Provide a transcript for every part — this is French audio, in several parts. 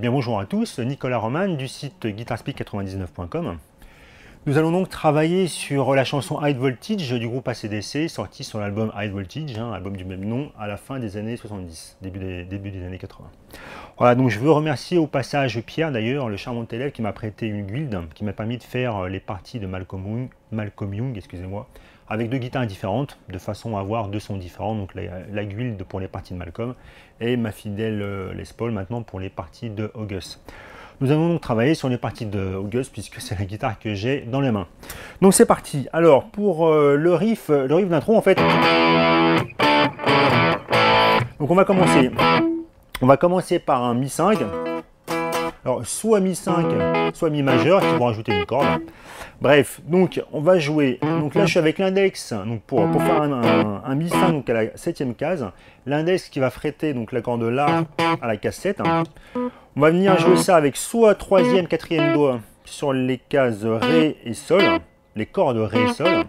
bien bonjour à tous, Nicolas Roman du site guitarspeak99.com. Nous allons donc travailler sur la chanson High Voltage du groupe AC/DC, sortie sur l'album High Voltage, album du même nom, à la fin des années 70, début des années 80. Voilà, donc je veux remercier au passage Pierre d'ailleurs, le charmant élève qui m'a prêté une guilde, qui m'a permis de faire les parties de Malcolm Young, excusez-moi, avec deux guitares différentes, de façon à avoir deux sons différents, donc la guilde pour les parties de Malcolm, et ma fidèle Les Paul maintenant pour les parties de August. Nous allons donc travailler sur les parties de August puisque c'est la guitare que j'ai dans les mains. Donc c'est parti. Alors pour le riff d'intro en fait. Donc on va commencer. On va commencer par un Mi 5. Alors soit Mi 5, soit Mi majeur qui vont rajouter une corde. Bref, donc on va jouer. Donc là je suis avec l'index. Donc pour faire un Mi 5 donc à la 7e case, l'index qui va fretter donc la corde La à la case 7. On va venir jouer ça avec soit 3e, 4e doigt sur les cases Ré et Sol, les cordes Ré et Sol,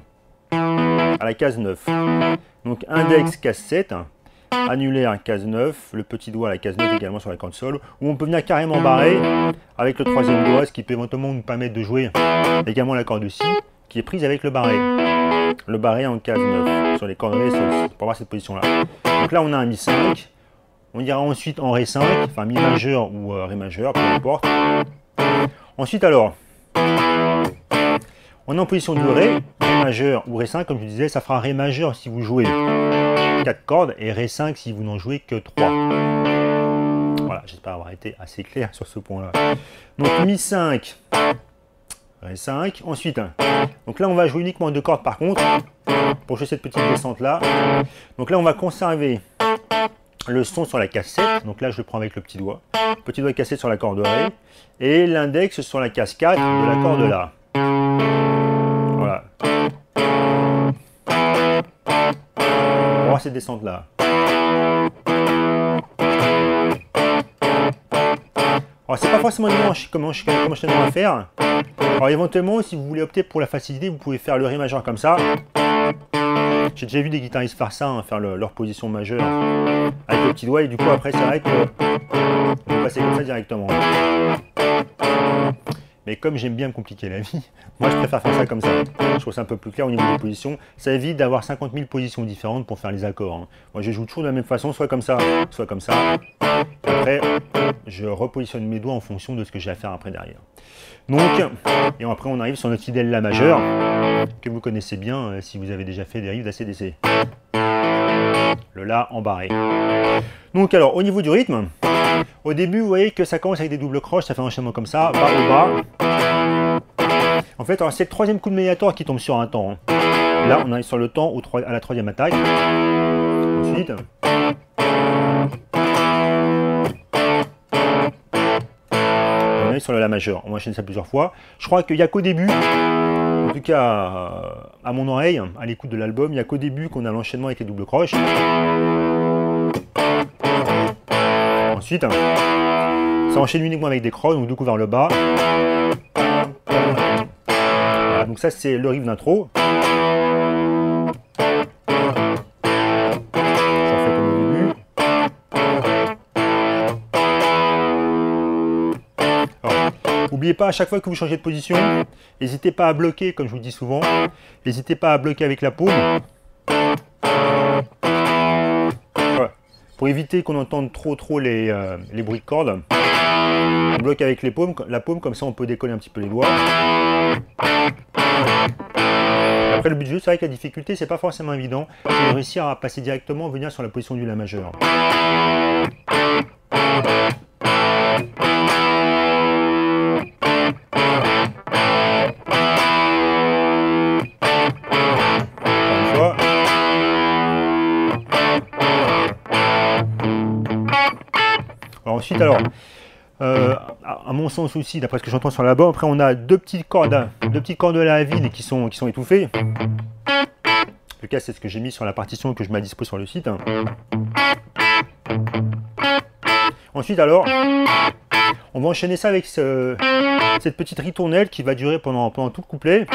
à la case 9. Donc index, case 7, annulaire, case 9, le petit doigt à la case 9 également sur la corde Sol, où on peut venir carrément barrer avec le 3e doigt, ce qui peut éventuellement nous permettre de jouer également la corde Si, qui est prise avec le barré. Le barré en case 9, sur les cordes Ré et Sol, pour avoir cette position-là. Donc là on a un Mi 5. On ira ensuite en Ré 5, enfin Mi majeur ou Ré majeur, peu importe. Ensuite alors, on est en position de Ré, Ré majeur ou Ré 5, comme je vous disais, ça fera Ré majeur si vous jouez 4 cordes et Ré 5 si vous n'en jouez que 3. Voilà, j'espère avoir été assez clair sur ce point-là. Donc Mi 5, Ré 5, ensuite, donc là on va jouer uniquement 2 cordes par contre, pour jouer cette petite descente-là. Donc là on va conserver le son sur la case 7, donc là je le prends avec le petit doigt case 7 sur la corde Ré, et l'index sur la case 4 de la corde La. Voilà. On va voir cette descente là. Alors c'est pas forcément évident comment je t'ai à faire. Alors éventuellement si vous voulez opter pour la facilité, vous pouvez faire le Ré majeur comme ça. J'ai déjà vu des guitaristes faire ça, faire leur position majeure avec le petit doigt, et du coup après c'est vrai que on peut passer comme ça directement. Mais comme j'aime bien me compliquer la vie, moi je préfère faire ça comme ça. Je trouve ça un peu plus clair au niveau des positions. Ça évite d'avoir 50 000 positions différentes pour faire les accords. Moi je joue toujours de la même façon, soit comme ça, soit comme ça. Et après, je repositionne mes doigts en fonction de ce que j'ai à faire après derrière. Donc, et après on arrive sur notre fidèle La majeur, que vous connaissez bien si vous avez déjà fait des riffs d'AC/DC. Le La embarré. Donc alors, au niveau du rythme, au début vous voyez que ça commence avec des doubles croches, ça fait un enchaînement comme ça, bas au bas. En fait, c'est le 3e coup de médiator qui tombe sur un temps. Là, on arrive sur le temps à la 3e attaque. Ensuite, on arrive sur le La majeur. On va enchaîner ça plusieurs fois. Je crois qu'il n'y a qu'au début, en tout cas à mon oreille, à l'écoute de l'album, il n'y a qu'au début qu'on a l'enchaînement avec les doubles croches. Ensuite, ça enchaîne uniquement avec des croches, donc 2 coups vers le bas. Voilà, donc ça c'est le riff d'intro. N'oubliez pas, à chaque fois que vous changez de position, n'hésitez pas à bloquer, comme je vous dis souvent, n'hésitez pas à bloquer avec la paume. Voilà. Pour éviter qu'on entende trop les bruits de cordes, on bloque avec la paume, comme ça on peut décoller un petit peu les doigts. Après le but du jeu, c'est vrai que la difficulté, c'est pas forcément évident, c'est de réussir à passer directement, venir sur la position du La majeur. Ensuite, alors, à mon sens aussi, d'après ce que j'entends sur la bas, après on a deux petites cordes à la vide qui sont étouffées. Le cas, c'est ce que j'ai mis sur la partition que je mets à dispo sur le site. Ensuite, alors, on va enchaîner ça avec cette petite ritournelle qui va durer pendant tout le couplet.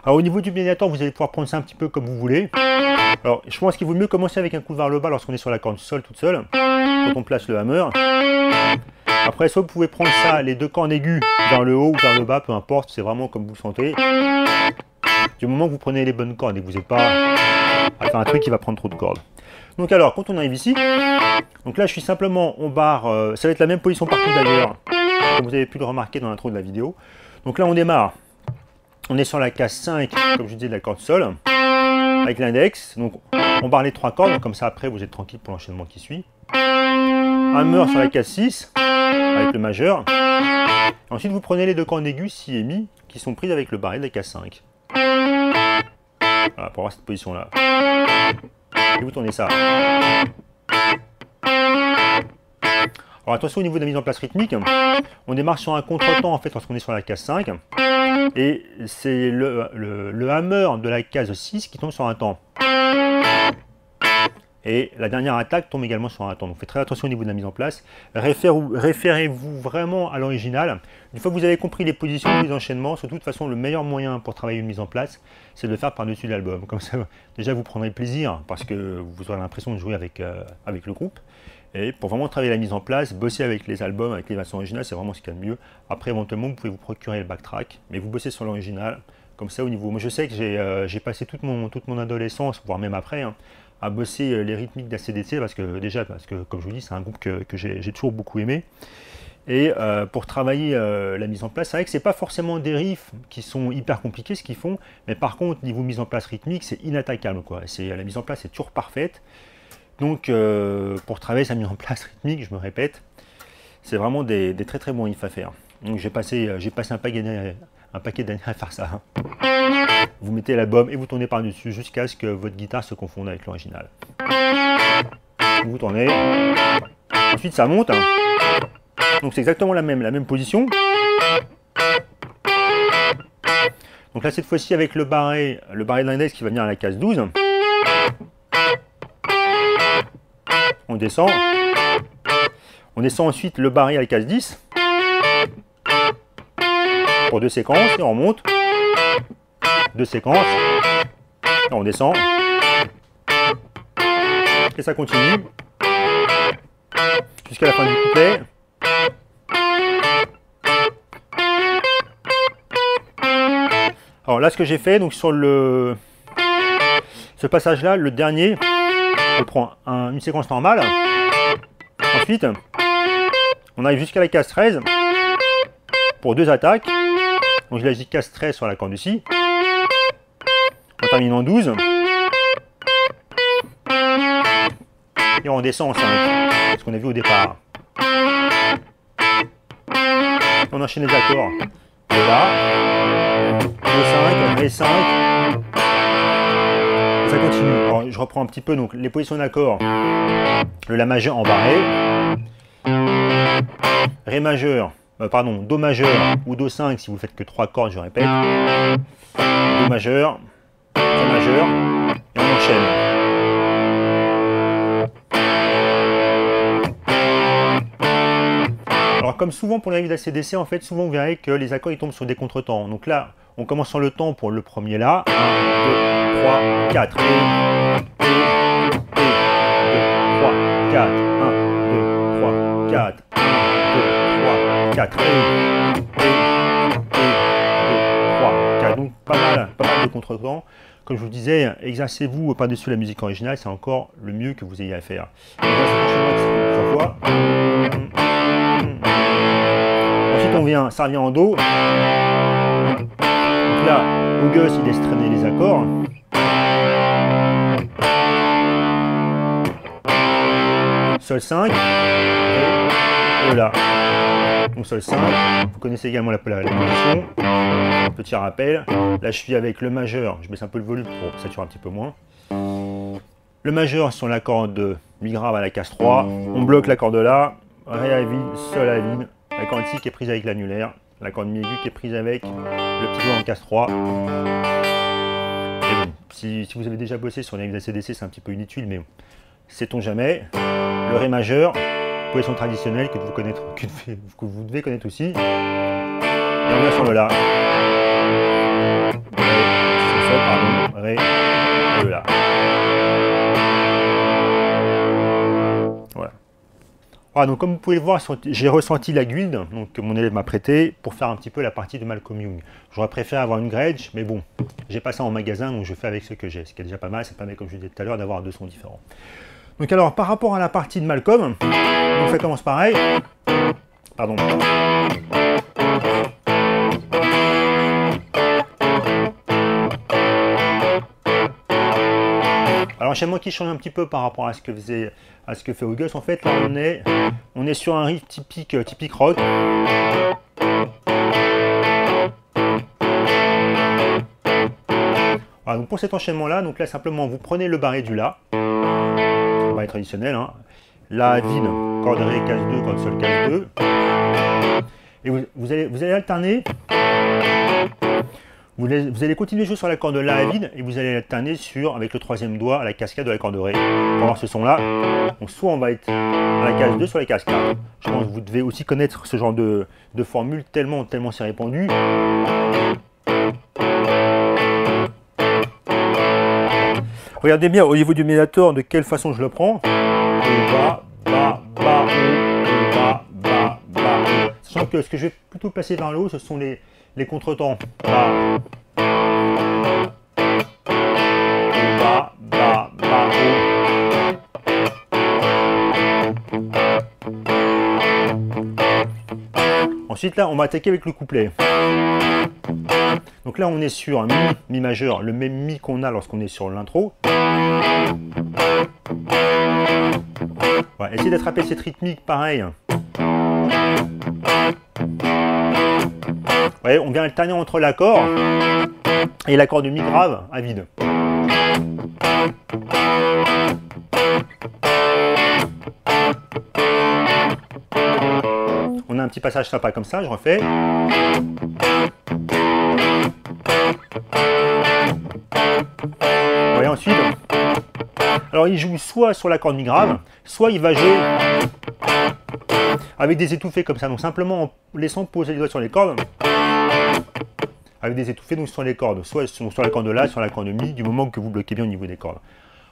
Alors au niveau du médiator, vous allez pouvoir prendre ça un petit peu comme vous voulez. Alors, je pense qu'il vaut mieux commencer avec un coup vers le bas lorsqu'on est sur la corde sol toute seule, quand on place le hammer. Après, soit vous pouvez prendre ça, les deux cordes aiguës, vers le haut ou vers le bas, peu importe, c'est vraiment comme vous le sentez. Du moment que vous prenez les bonnes cordes et que vous n'êtes pas à faire un truc qui va prendre trop de cordes. Donc alors, quand on arrive ici, donc là je suis simplement en barre, ça va être la même position partout d'ailleurs, comme vous avez pu le remarquer dans l'intro de la vidéo. Donc là on démarre, on est sur la case 5, comme je disais, de la corde sol, avec l'index, donc on barre les 3 cordes, comme ça après vous êtes tranquille pour l'enchaînement qui suit. Hammer sur la case 6, avec le majeur. Ensuite vous prenez les deux cordes aiguës, si et mi, qui sont prises avec le barré de la case 5. Voilà, pour avoir cette position là. Et vous tournez ça. Alors attention au niveau de la mise en place rythmique, on démarre sur un contretemps en fait lorsqu'on est sur la case 5. Et c'est le hammer de la case 6 qui tombe sur un temps. Et la dernière attaque tombe également sur un temps. Donc faites très attention au niveau de la mise en place. Référez-vous vraiment à l'original. Une fois que vous avez compris les positions, les enchaînements, de toute façon le meilleur moyen pour travailler une mise en place, c'est de le faire par-dessus l'album. Comme ça, déjà vous prendrez plaisir parce que vous aurez l'impression de jouer avec le groupe. Et pour vraiment travailler la mise en place, bosser avec les albums, avec les versions originales, c'est vraiment ce qu'il y a de mieux. Après, éventuellement, vous pouvez vous procurer le backtrack, mais vous bossez sur l'original. Comme ça, au niveau... Moi, je sais que j'ai passé toute mon adolescence, voire même après, hein, à bosser les rythmiques d'ACDC parce que comme je vous dis, c'est un groupe que j'ai toujours beaucoup aimé. Et pour travailler la mise en place, c'est vrai que c'est pas forcément des riffs qui sont hyper compliqués ce qu'ils font, mais par contre, niveau mise en place rythmique, c'est inattaquable, quoi. La mise en place est toujours parfaite. Donc, pour travailler sa mise en place rythmique, je me répète, c'est vraiment des très très bons riffs à faire. Donc, j'ai passé un paquet d'années à faire ça. Vous mettez l'album et vous tournez par-dessus jusqu'à ce que votre guitare se confonde avec l'original. Vous tournez. Ensuite, ça monte. Donc, c'est exactement la même position. Donc là, cette fois-ci, avec le barré de l'index qui va venir à la case 12. On descend. On descend ensuite le barré à la case 10. Pour 2 séquences. Et on remonte. 2 séquences. Et on descend. Et ça continue. Jusqu'à la fin du couplet. Alors là, ce que j'ai fait, donc sur ce passage-là, le dernier, je prends une séquence normale. Ensuite, on arrive jusqu'à la case 13 pour 2 attaques. Donc je l'agis case 13 sur la corde ici. On termine en 12. Et on descend en 5, ce qu'on a vu au départ. On enchaîne les accords. De là, Ré5, Ré5. Ça continue. Alors, je reprends un petit peu donc les positions d'accords. Le La majeur en barré. Ré majeur, Do majeur ou Do5 si vous faites que 3 cordes, je répète. Do majeur, Ré majeur, et on enchaîne. Alors comme souvent pour les riffs d'ACDC, en fait, souvent vous verrez que les accords ils tombent sur des contretemps. Donc là, on commence sur le temps pour le premier là. 1, 2, 3, 4. 1, 2, 3, 4. 1, 2, 3, 4. 1, 2, 3, 4. 3, 4. Donc pas mal de contretemps. Comme je vous disais, exercez-vous par-dessus la musique originale, c'est encore le mieux que vous ayez à faire. Donc là, ensuite ça revient en Do. Donc là, August il laisse traîner les accords. Sol 5 et là. Donc Sol 5, vous connaissez également la position. Petit rappel, là je suis avec le majeur, je baisse un peu le volume pour saturer un petit peu moins. Le majeur sur l'accord de Mi grave à la case 3, on bloque l'accord de là, Ré à vide, Sol à vide, la corde ici qui est prise avec l'annulaire, la corde mi aiguë qui est prise avec le petit doigt en case 3. Et bon, si vous avez déjà bossé sur les riffs d'ACDC, c'est un petit peu inutile, mais sait-on jamais. Le Ré majeur, position traditionnelle que vous devez connaître aussi. Et on vient sur le La. Ré, Ré, et le La. Voilà, donc comme vous pouvez le voir, j'ai ressenti la guilde donc, que mon élève m'a prêté pour faire un petit peu la partie de Malcolm Young. J'aurais préféré avoir une Gretsch, mais bon, j'ai pas ça en magasin, donc je fais avec ce que j'ai. Ce qui est déjà pas mal, ça permet, comme je disais tout à l'heure, d'avoir deux sons différents. Donc alors, par rapport à la partie de Malcolm, donc ça commence pareil. Pardon. Alors enchaînement qui change un petit peu par rapport à ce que fait August. En fait, là on est sur un riff typique rock. Voilà, donc pour cet enchaînement là, donc là simplement vous prenez le barré du La, le barré traditionnel, hein. La vide, corde Ré, casse 2, corde Sol, casse 2. Et vous allez alterner. Vous allez continuer à jouer sur la corde La à vide et vous allez alterner avec le troisième doigt à la cascade de la corde Ré. Pour avoir ce son là, donc soit on va être à la case 2, soit à la case 4. Je pense que vous devez aussi connaître ce genre de formule tellement c'est répandu. Regardez bien au niveau du médiator de quelle façon je le prends. Bas, bas, bas, haut, bas, bas, bas, haut. Sachant que ce que je vais plutôt placer vers le haut, ce sont les contretemps. Bas, bas, bas, bas, haut. Ensuite là, on va attaquer avec le couplet. Donc là, on est sur un mi majeur, le même mi qu'on a lorsqu'on est sur l'intro. Voilà, essayez d'attraper cette rythmique pareil. Ouais, on vient alterner entre l'accord et l'accord de mi grave à vide. On a un petit passage sympa comme ça, je refais. Et ensuite, alors il joue soit sur la corde mi grave, soit il va jouer avec des étouffés comme ça, donc simplement en laissant poser les doigts sur les cordes, avec des étouffés donc sur les cordes, soit sur la corde La, sur la corde mi, du moment que vous bloquez bien au niveau des cordes.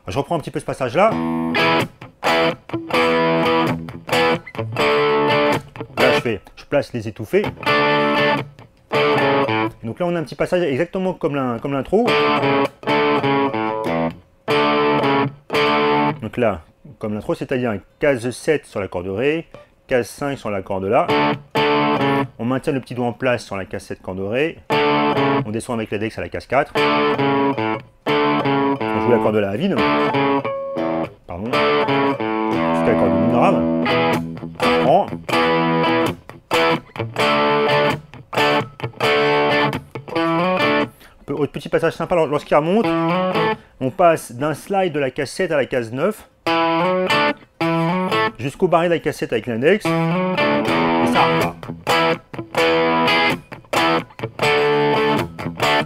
Alors, je reprends un petit peu ce passage là. Là je place les étouffés. Donc là on a un petit passage exactement comme l'intro. Donc là, comme l'intro, c'est-à-dire case 7 sur la corde Ré, case 5 sur la corde La. On maintient le petit doigt en place sur la case 7 corde Ré. On descend avec l'index à la case 4. On joue la corde La à vide. Pardon. Jusqu'à la corde mi grave. On prend. Autre petit passage sympa lorsqu'il remonte, on passe d'un slide de la case 7 à la case 9 jusqu'au barré de la case 7 avec l'index et ça repart.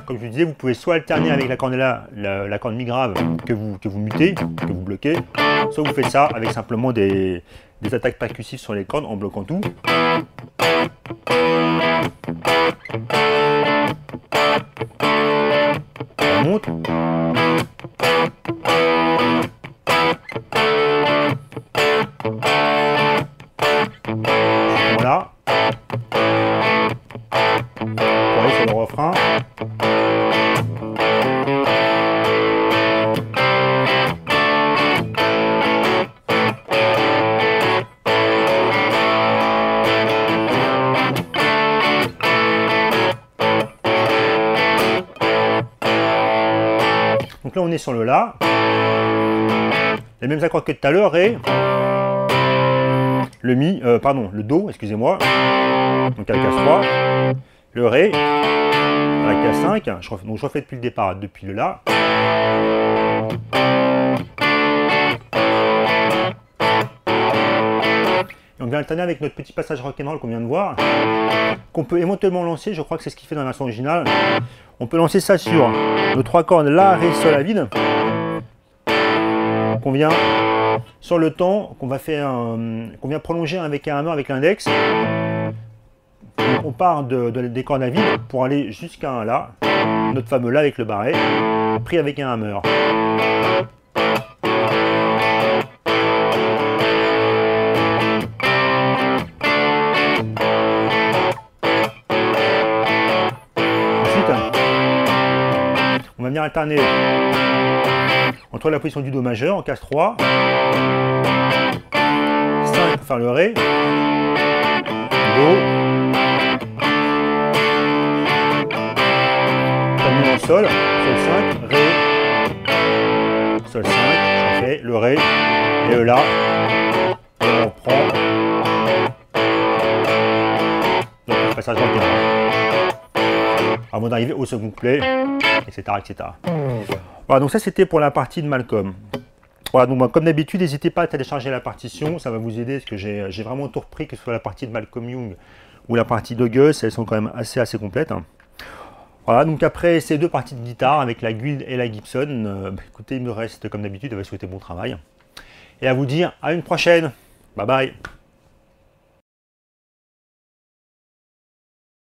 Comme je vous disais, vous pouvez soit alterner avec la corde La, la corde mi grave que vous mutez, que vous bloquez, soit vous faites ça avec simplement des attaques percussives sur les cordes en bloquant tout. On monte. Voilà. Vous voyez, c'est le refrain. Donc là on est sur le La, les mêmes accords que tout à l'heure et le Mi, pardon, le Do, excusez-moi, donc à la case 3, le Ré, à la case 5, donc je refais depuis le départ, depuis le La. Et on vient alterner avec notre petit passage rock'n'roll qu'on vient de voir, qu'on peut éventuellement lancer, je crois que c'est ce qu'il fait dans la version originale. On peut lancer ça sur nos trois cordes La, Ré, Sol à vide, qu'on vient sur le temps, qu'on vient prolonger avec un hammer avec l'index. On part des cordes à vide pour aller jusqu'à un La, notre fameux La avec le barré, pris avec un hammer. on va venir alterner entre la position du Do majeur en casse 3, 5 pour faire le Ré, Do, termine en Sol, Sol 5, Ré, Sol 5, je fais le Ré, et le La, et on reprend le passage dans le terrain, avant d'arriver au second couplet, etc., etc. Voilà, donc ça c'était pour la partie de Malcolm. Voilà, donc comme d'habitude, n'hésitez pas à télécharger la partition, ça va vous aider, parce que j'ai vraiment tout repris, que ce soit la partie de Malcolm Young ou la partie de Gus, elles sont quand même assez complètes. Voilà, donc après ces deux parties de guitare, avec la Guild et la Gibson, écoutez, il me reste comme d'habitude à vous souhaiter bon travail, et à vous dire à une prochaine. Bye bye.